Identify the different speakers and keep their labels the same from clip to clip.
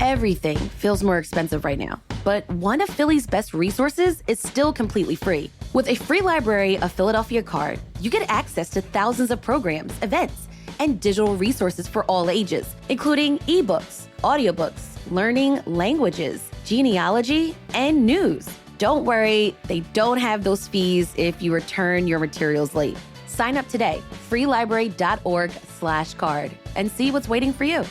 Speaker 1: Everything feels more expensive right now, but one of Philly's best resources is still completely free. With a free library of Philadelphia card, you get access to thousands of programs, events, and digital resources for all ages, including ebooks, audiobooks, learning languages, genealogy, and news. Don't worry, they don't have those fees if you return your materials late. Sign up today, freelibrary.org/card, and see what's waiting for you.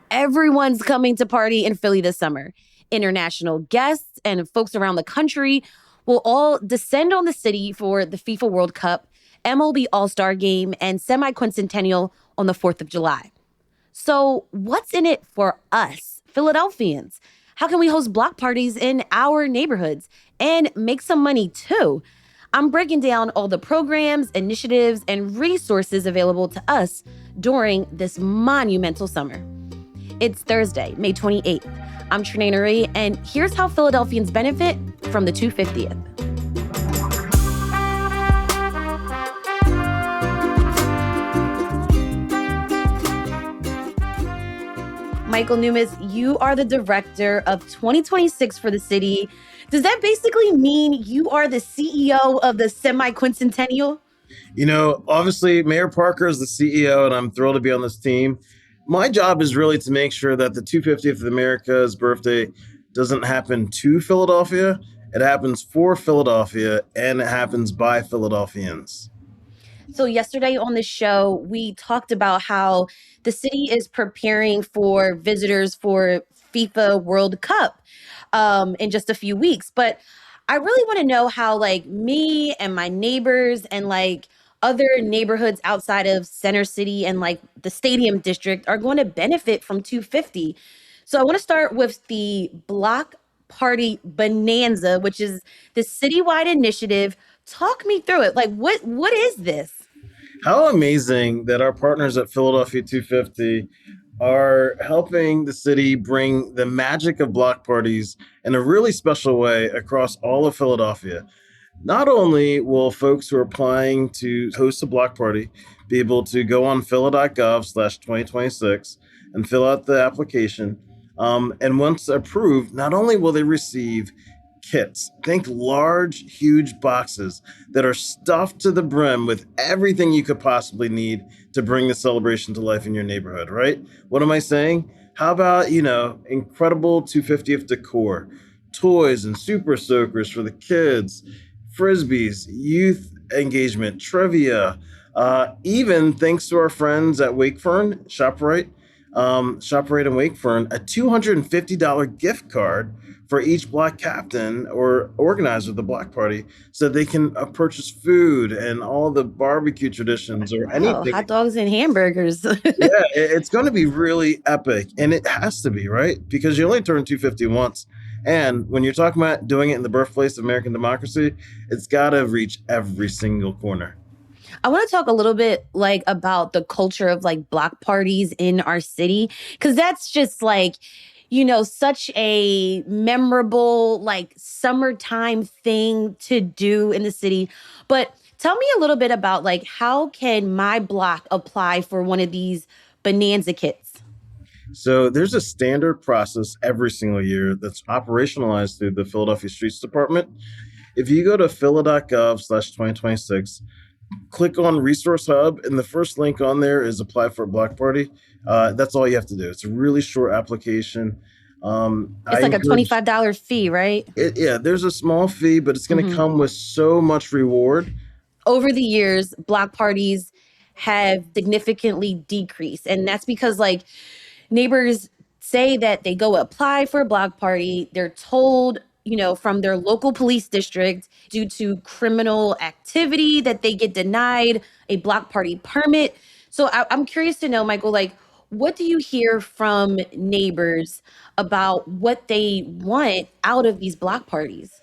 Speaker 1: Everyone's coming to party in Philly this summer. International guests and folks around the country will all descend on the city for the FIFA World Cup, MLB All-Star Game, and semiquincentennial on the 4th of July. So what's in it for us, Philadelphians? How can we host block parties in our neighborhoods and make some money too? I'm breaking down all the programs, initiatives, and resources available to us during this monumental summer. It's Thursday, May 28th. I'm Trenae Nuri, and here's how Philadelphians benefit from the 250th. Michael Newmuis, you are the director of 2026 for the city. Does that basically mean you are the CEO of the semiquincentennial?
Speaker 2: You know, obviously, Mayor Parker is the CEO, and I'm thrilled to be on this team. My job is really to make sure that the 250th of America's birthday doesn't happen to Philadelphia. It happens for Philadelphia, and it happens by Philadelphians.
Speaker 1: So yesterday on the show, we talked about how the city is preparing for visitors for FIFA World Cup in just a few weeks. But I really want to know how me and my neighbors and other neighborhoods outside of Center City and the Stadium District are going to benefit from 250. So I want to start with the Block Party Bonanza, which is the citywide initiative. Talk me through it. What is this?
Speaker 2: How amazing that our partners at Philadelphia 250 are helping the city bring the magic of block parties in a really special way across all of Philadelphia. Not only will folks who are applying to host a block party be able to go on phila.gov/2026 and fill out the application, and once approved, not only will they receive kits, think large, huge boxes that are stuffed to the brim with everything you could possibly need to bring the celebration to life in your neighborhood, right? What am I saying? How about, incredible 250th decor, toys and super soakers for the kids, Frisbees, youth engagement, trivia, even thanks to our friends at Wakefern, ShopRite and Wakefern, a $250 gift card for each block captain or organizer of the block party so they can purchase food and all the barbecue traditions or anything.
Speaker 1: Hot dogs and hamburgers.
Speaker 2: Yeah, it's going to be really epic. And it has to be, right? Because you only turn 250 once. And when you're talking about doing it in the birthplace of American democracy, it's got to reach every single corner.
Speaker 1: I want to talk a little bit about the culture of block parties in our city, because that's just such a memorable summertime thing to do in the city. But tell me a little bit about how can my block apply for one of these bonanza kits?
Speaker 2: So there's a standard process every single year that's operationalized through the Philadelphia Streets Department. If you go to phila.gov/2026, click on Resource Hub, and the first link on there is apply for a block party. That's all you have to do. It's a really short application.
Speaker 1: It's a $25 fee, right?
Speaker 2: There's a small fee, but it's going to come with so much reward.
Speaker 1: Over the years, block parties have significantly decreased. And that's because neighbors say that they go apply for a block party. They're told, from their local police district due to criminal activity that they get denied a block party permit. So I'm curious to know, Michael, what do you hear from neighbors about what they want out of these block parties?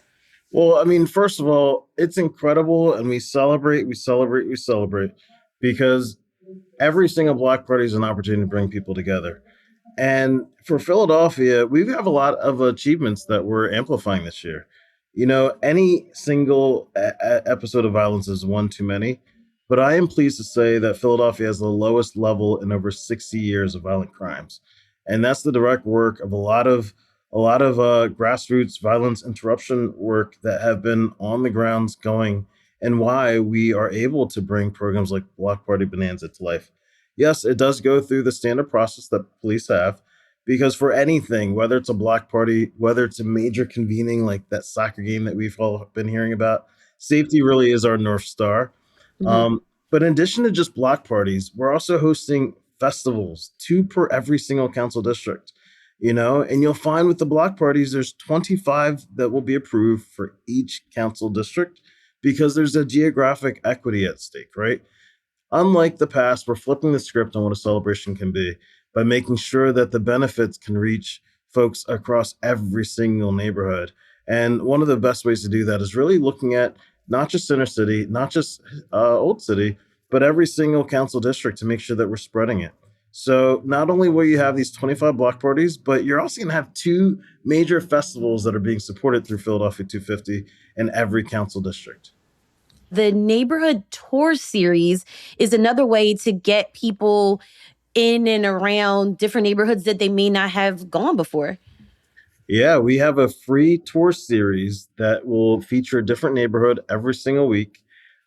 Speaker 2: Well, I mean, first of all, it's incredible, and we celebrate because every single block party is an opportunity to bring people together. And for Philadelphia, we have a lot of achievements that we're amplifying this year. Any single episode of violence is one too many. But I am pleased to say that Philadelphia has the lowest level in over 60 years of violent crimes, and that's the direct work of a lot of grassroots violence interruption work that have been on the grounds going, and why we are able to bring programs like Block Party Bonanza to life. Yes, it does go through the standard process that police have, because for anything, whether it's a block party, whether it's a major convening like that soccer game that we've all been hearing about, safety really is our North Star.
Speaker 1: Mhm.
Speaker 2: But in addition to just block parties, we're also hosting festivals, two per every single council district. And you'll find with the block parties, there's 25 that will be approved for each council district because there's a geographic equity at stake, right? Unlike the past, we're flipping the script on what a celebration can be by making sure that the benefits can reach folks across every single neighborhood. And one of the best ways to do that is really looking at not just inner city, not just old city, but every single council district to make sure that we're spreading it. So not only will you have these 25 block parties, but you're also going to have two major festivals that are being supported through Philadelphia 250 in every council district.
Speaker 1: The neighborhood tour series is another way to get people in and around different neighborhoods that they may not have gone before.
Speaker 2: Yeah, we have a free tour series that will feature a different neighborhood every single week.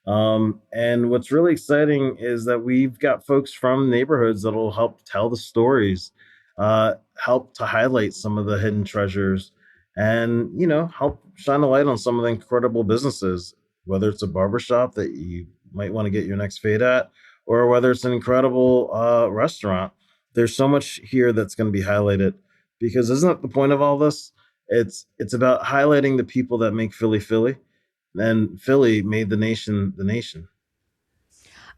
Speaker 2: And what's really exciting is that we've got folks from neighborhoods that'll help tell the stories, help to highlight some of the hidden treasures, and help shine a light on some of the incredible businesses, whether it's a barbershop that you might want to get your next fade at, or whether it's an incredible restaurant. There's so much here that's going to be highlighted because isn't that the point of all this? It's about highlighting the people that make Philly Philly, and Philly made the nation the nation.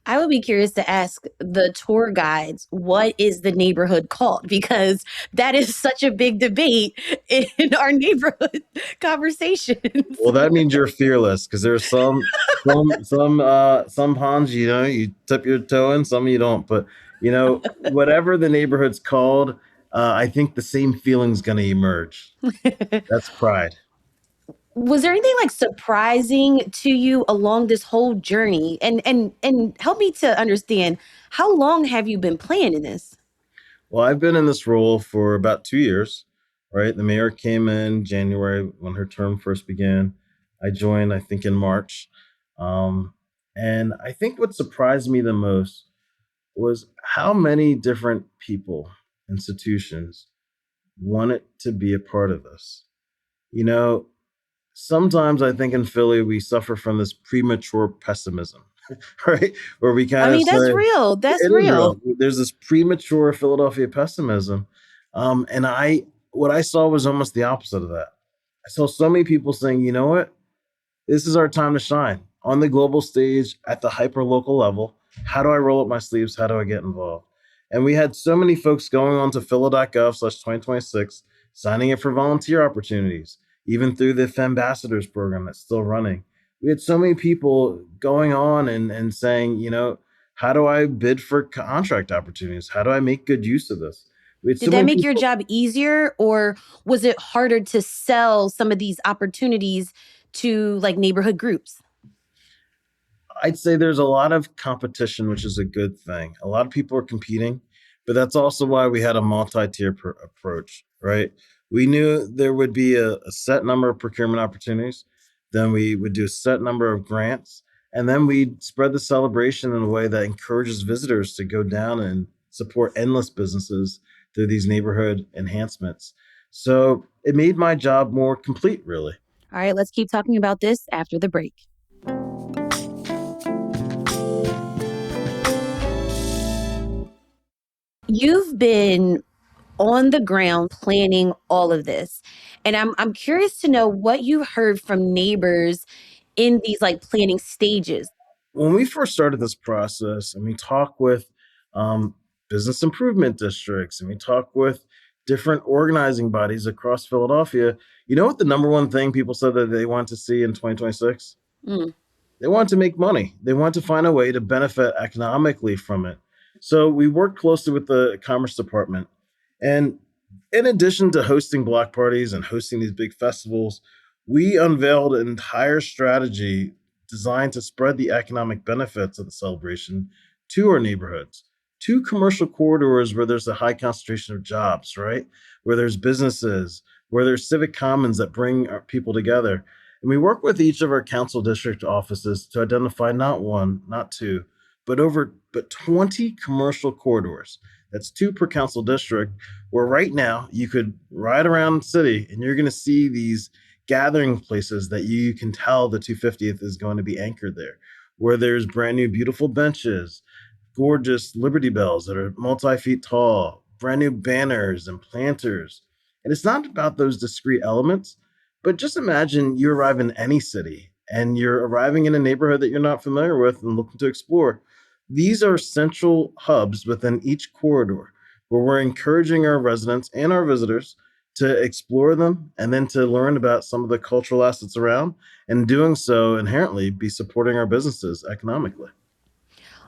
Speaker 1: I would be curious to ask the tour guides, what is the neighborhood called? Because that is such a big debate in our neighborhood conversations.
Speaker 2: Well, that means you're fearless because there's some ponds, you tip your toe in, some you don't. But whatever the neighborhood's called, I think the same feeling's gonna emerge. That's pride.
Speaker 1: Was there anything like surprising to you along this whole journey? And help me to understand, how long have you been playing in this?
Speaker 2: Well, I've been in this role for about 2 years, right? The mayor came in January when her term first began. I joined, I think, in March. Um, and I think what surprised me the most was how many different people, institutions wanted to be a part of this. You know, Sometimes I think in Philly, we suffer from this premature pessimism, right? Where we
Speaker 1: I
Speaker 2: kind of
Speaker 1: mean, that's
Speaker 2: say,
Speaker 1: real. That's
Speaker 2: it is
Speaker 1: real.
Speaker 2: real. There's this premature Philadelphia pessimism. And what I saw was almost the opposite of that. I saw so many people saying, you know what? This is our time to shine on the global stage at the hyper local level. How do I roll up my sleeves? How do I get involved? And we had so many folks going on to phila.gov/2026, signing up for volunteer opportunities, even through the Ambassadors program that's still running. We had so many people going on and saying, how do I bid for contract opportunities? How do I make good use of this? We had
Speaker 1: Did
Speaker 2: so
Speaker 1: that
Speaker 2: many
Speaker 1: make your
Speaker 2: people.
Speaker 1: job easier, or was it harder to sell some of these opportunities to like neighborhood groups?
Speaker 2: I'd say there's a lot of competition, which is a good thing. A lot of people are competing, but that's also why we had a multi-tier approach, right? We knew there would be a set number of procurement opportunities, then we would do a set number of grants, and then we'd spread the celebration in a way that encourages visitors to go down and support endless businesses through these neighborhood enhancements. So it made my job more complete, really.
Speaker 1: All right, let's keep talking about this after the break. You've been on the ground planning all of this. And I'm curious to know what you heard from neighbors in these like planning stages.
Speaker 2: When we first started this process and we talk with um, business improvement districts and we talk with different organizing bodies across Philadelphia, you know what the number one thing people said that they want to see in 2026?
Speaker 1: Mm.
Speaker 2: They want to make money. They want to find a way to benefit economically from it. So we worked closely with the Commerce Department. And in addition to hosting block parties and hosting these big festivals, we unveiled an entire strategy designed to spread the economic benefits of the celebration to our neighborhoods. Two commercial corridors where there's a high concentration of jobs, right? Where there's businesses, where there's civic commons that bring our people together. And we work with each of our council district offices to identify not one, not two, but 20 commercial corridors. That's two per council district, where right now you could ride around the city and you're going to see these gathering places that you can tell the 250th is going to be anchored there, where there's brand new beautiful benches, gorgeous Liberty Bells that are multi feet tall, brand new banners and planters. And it's not about those discrete elements, but just imagine you arrive in any city and you're arriving in a neighborhood that you're not familiar with and looking to explore. These are central hubs within each corridor where we're encouraging our residents and our visitors to explore them and then to learn about some of the cultural assets around, and doing so inherently be supporting our businesses economically.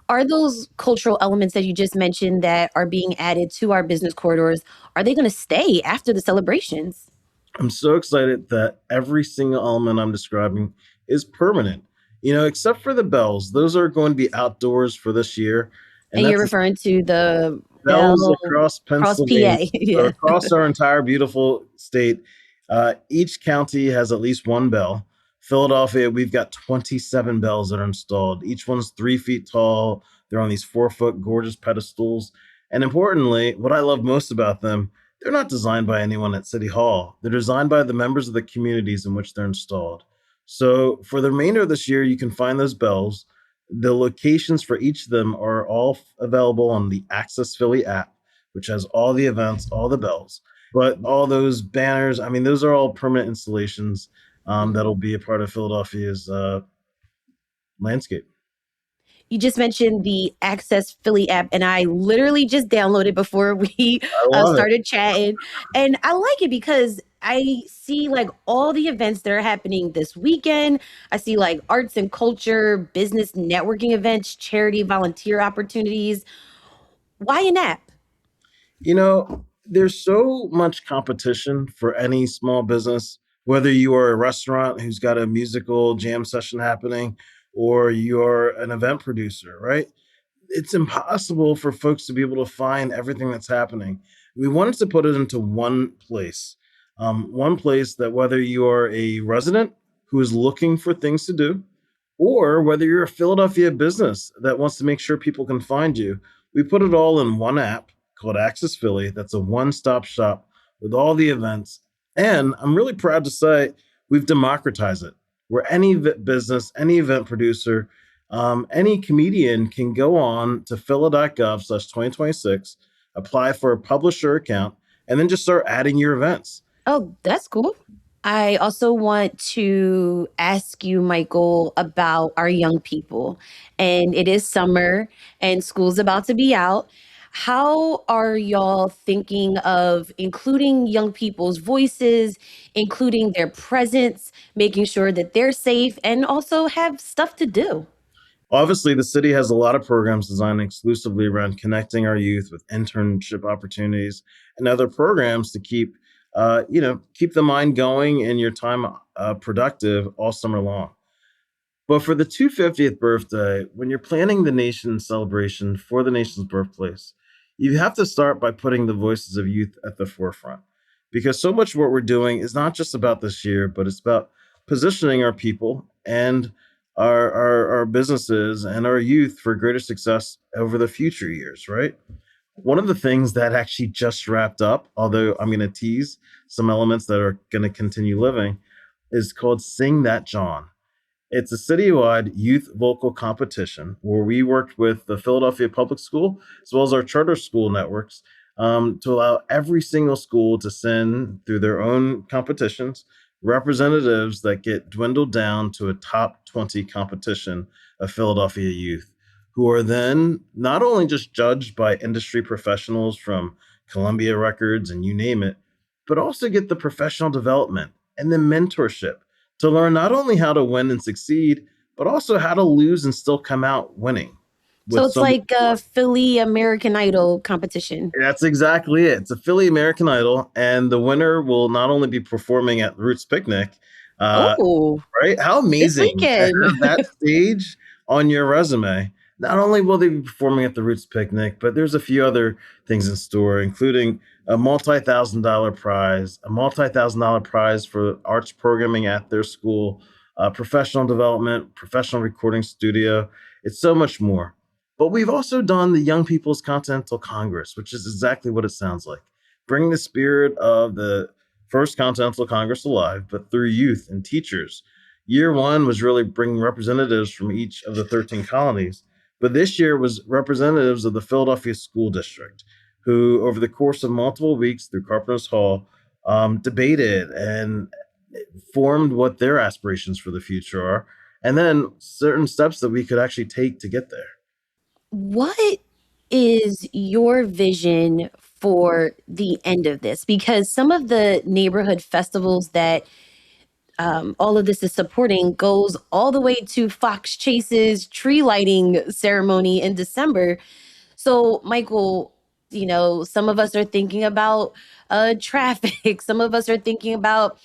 Speaker 1: Are those cultural elements that you just mentioned that are being added to our business corridors, are they going to stay after the celebrations?
Speaker 2: I'm so excited that every single element I'm describing is permanent, except for the bells. Those are going to be outdoors for this year. And
Speaker 1: And you're
Speaker 2: that's
Speaker 1: referring to the
Speaker 2: bells
Speaker 1: Bell
Speaker 2: across
Speaker 1: Cross
Speaker 2: Pennsylvania,
Speaker 1: PA.
Speaker 2: so
Speaker 1: Yeah.
Speaker 2: across our entire beautiful state. Each county has at least one bell. Philadelphia, we've got 27 bells that are installed. Each one's 3 feet tall. They're on these 4 foot gorgeous pedestals. And importantly, what I love most about them, they're not designed by anyone at City Hall. They're designed by the members of the communities in which they're installed. So for the remainder of this year, you can find those bells. The locations for each of them are all available on the Access Philly app, which has all the events, all the bells. But all those banners, I mean, those are all permanent installations that'll be a part of Philadelphia's landscape.
Speaker 1: You just mentioned the Access Philly app, and I literally just downloaded before we
Speaker 2: I love it.
Speaker 1: started chatting. And I like it because I see like all the events that are happening this weekend. I see like arts and culture, business networking events, charity volunteer opportunities. Why an app?
Speaker 2: There's so much competition for any small business, whether you are a restaurant who's got a musical jam session happening or you're an event producer, right? It's impossible for folks to be able to find everything that's happening. We wanted to put it into one place that whether you are a resident who is looking for things to do, or whether you're a Philadelphia business that wants to make sure people can find you, we put it all in one app called Access Philly. That's a one stop shop with all the events. And I'm really proud to say we've democratized it, where any business, any event producer, any comedian can go on to phila.gov/2026, apply for a publisher account, and then just start adding your events.
Speaker 1: Oh, that's cool. I also want to ask you, Michael, about our young people. And it is summer and school's about to be out. How are y'all thinking of including young people's voices, including their presence, making sure that they're safe and also have stuff to do?
Speaker 2: Obviously, the city has a lot of programs designed exclusively around connecting our youth with internship opportunities and other programs to keep the mind going and your time productive all summer long. But for the 250th birthday, when you're planning the nation's celebration for the nation's birthplace, you have to start by putting the voices of youth at the forefront. Because so much of what we're doing is not just about this year, but it's about positioning our people and our businesses and our youth for greater success over the future years, right? One of the things that actually just wrapped up, although I'm going to tease some elements that are going to continue living, is called Sing That John. It's a citywide youth vocal competition where we worked with the Philadelphia Public School as well as our charter school networks to allow every single school to send through their own competitions representatives that get dwindled down to a top 20 competition of Philadelphia youth, who are then not only just judged by industry professionals from Columbia Records and you name it, but also get the professional development and the mentorship to learn not only how to win and succeed, but also how to lose and still come out winning
Speaker 1: So
Speaker 2: with
Speaker 1: it's
Speaker 2: so much
Speaker 1: like a
Speaker 2: joy.
Speaker 1: Philly American Idol competition.
Speaker 2: That's exactly it. It's a Philly American Idol, and the winner will not only be performing at Roots Picnic, Uh,
Speaker 1: Oh,
Speaker 2: right? How
Speaker 1: this
Speaker 2: amazing to
Speaker 1: weekend.
Speaker 2: have that stage on your resume. Not only will they be performing at the Roots Picnic, but there's a few other things in store, including a multi-thousand dollar prize for arts programming at their school, professional development, professional recording studio. It's so much more. But we've also done the Young People's Continental Congress, which is exactly what it sounds like. Bring the spirit of the First Continental Congress alive, but through youth and teachers. Year one was really bringing representatives from each of the 13 colonies, but this year was representatives of the Philadelphia School District, who, over the course of multiple weeks through Carpenter's Hall, debated and formed what their aspirations for the future are, and then certain steps that we could actually take to get there.
Speaker 1: What is your vision for the end of this? Because some of the neighborhood festivals that all of this is supporting goes all the way to Fox Chase's tree lighting ceremony in December. So, Michael, some of us are thinking about traffic. Some of us are thinking about,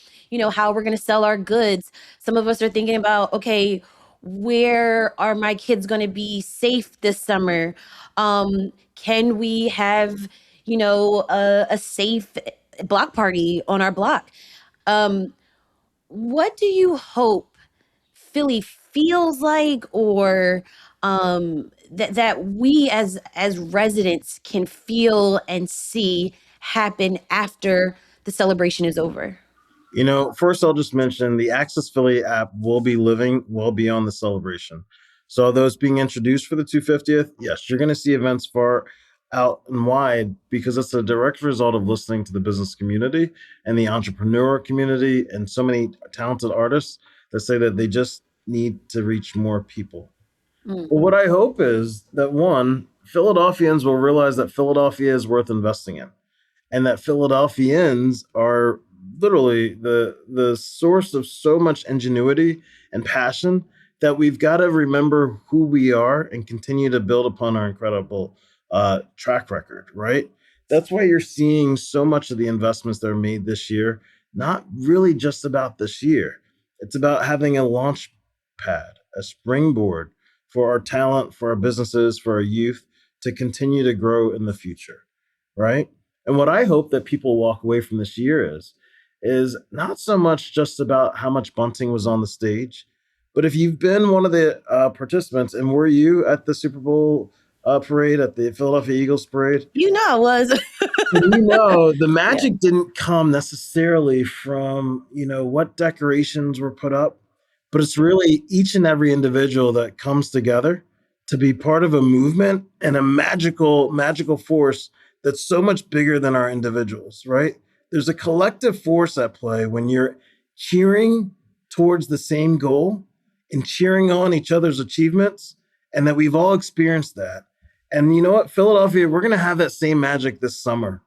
Speaker 1: how we're going to sell our goods. Some of us are thinking about, okay, where are my kids going to be safe this summer? Can we have, a safe block party on our block? Um, what do you hope Philly feels like, or that we as residents can feel and see happen after the celebration is over?
Speaker 2: First I'll just mention the Access Philly app will be living well beyond the celebration. So those being introduced for the 250th, yes, you're going to see events far out and wide because it's a direct result of listening to the business community and the entrepreneur community and so many talented artists that say that they just need to reach more people.
Speaker 1: Mm.
Speaker 2: Well, what I hope is that one, Philadelphians will realize that Philadelphia is worth investing in and that Philadelphians are literally the source of so much ingenuity and passion that we've got to remember who we are and continue to build upon our incredible track record, right? That's why you're seeing so much of the investments that are made this year, not really just about this year. It's about having a launch pad, a springboard for our talent, for our businesses, for our youth to continue to grow in the future, right? And what I hope that people walk away from this year is not so much just about how much bunting was on the stage, but if you've been one of the participants, and were you at the Super Bowl parade, at the Philadelphia Eagles parade,
Speaker 1: I was.
Speaker 2: and the
Speaker 1: Yeah.
Speaker 2: magic didn't come necessarily from what decorations were put up, but it's really each and every individual that comes together to be part of a movement and a magical force that's so much bigger than our individuals, right? There's a collective force at play when you're cheering towards the same goal and cheering on each other's achievements, and that we've all experienced that. And you know what, Philadelphia, we're going to have that same magic this summer.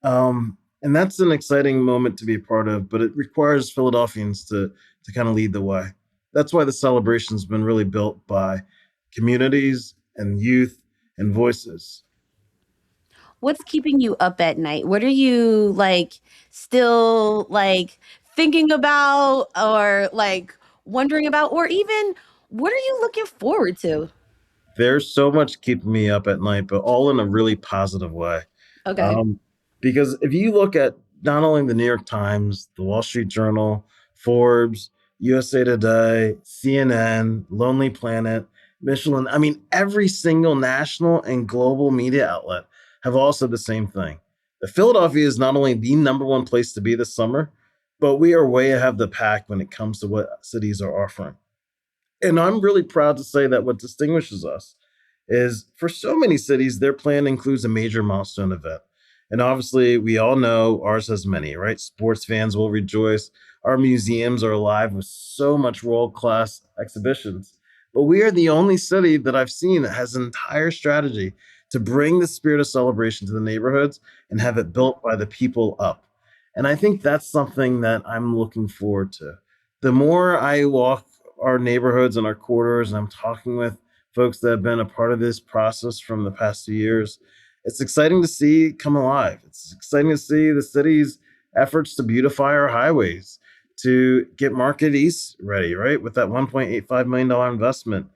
Speaker 2: And that's an exciting moment to be a part of, but it requires Philadelphians to kind of lead the way. That's why the celebration's been really built by communities and youth and voices.
Speaker 1: What's keeping you up at night? What are you still thinking about, or wondering about, or even what are you looking forward to?
Speaker 2: There's so much keeping me up at night, but all in a really positive way.
Speaker 1: Okay.
Speaker 2: Um, because if you look at not only the New York Times, the Wall Street Journal, Forbes, USA Today, CNN, Lonely Planet, Michelin, I mean, every single national and global media outlet have all said the same thing. The Philadelphia is not only the number one place to be this summer, but we are way ahead of the pack when it comes to what cities are offering. And I'm really proud to say that what distinguishes us is for so many cities, their plan includes a major milestone event. And obviously, we all know ours has many, right? Sports fans will rejoice. Our museums are alive with so much world class exhibitions. But we are the only city that I've seen that has an entire strategy to bring the spirit of celebration to the neighborhoods and have it built by the people up. And I think that's something that I'm looking forward to. The more I walk our neighborhoods and our corridors, and I'm talking with folks that have been a part of this process from the past 2 years, it's exciting to see come alive. It's exciting to see the city's efforts to beautify our highways, to get Market East ready, right? With that $1.85 million investment.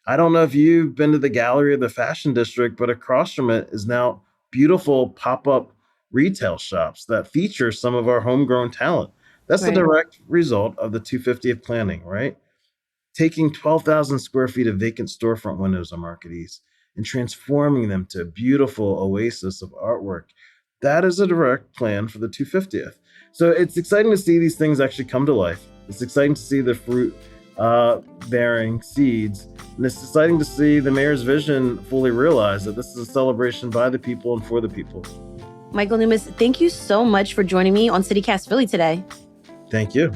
Speaker 2: I don't know if you've been to the gallery of the Fashion District, but across from it is now beautiful pop-up retail shops that feature some of our homegrown talent. That's the
Speaker 1: Right.
Speaker 2: direct result of the 250th planning, right? Taking 12,000 square feet of vacant storefront windows on Market East and transforming them to a beautiful oasis of artwork. That is a direct plan for the 250th. So it's exciting to see these things actually come to life. It's exciting to see the fruit bearing seeds. And it's exciting to see the mayor's vision fully realized, that this is a celebration by the people and for the people.
Speaker 1: Michael Newmuis, thank you so much for joining me on CityCast Philly today.
Speaker 2: Thank you.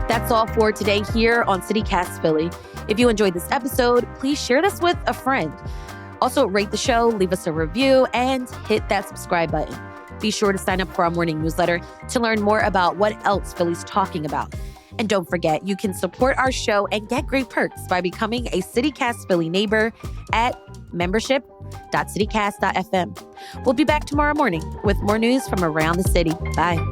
Speaker 1: That's all for today here on CityCast Philly. If you enjoyed this episode, please share this with a friend. Also, rate the show, leave us a review, and hit that subscribe button. Be sure to sign up for our morning newsletter to learn more about what else Philly's talking about. And don't forget, you can support our show and get great perks by becoming a CityCast Philly neighbor at membership.citycast.fm. We'll be back tomorrow morning with more news from around the city. Bye.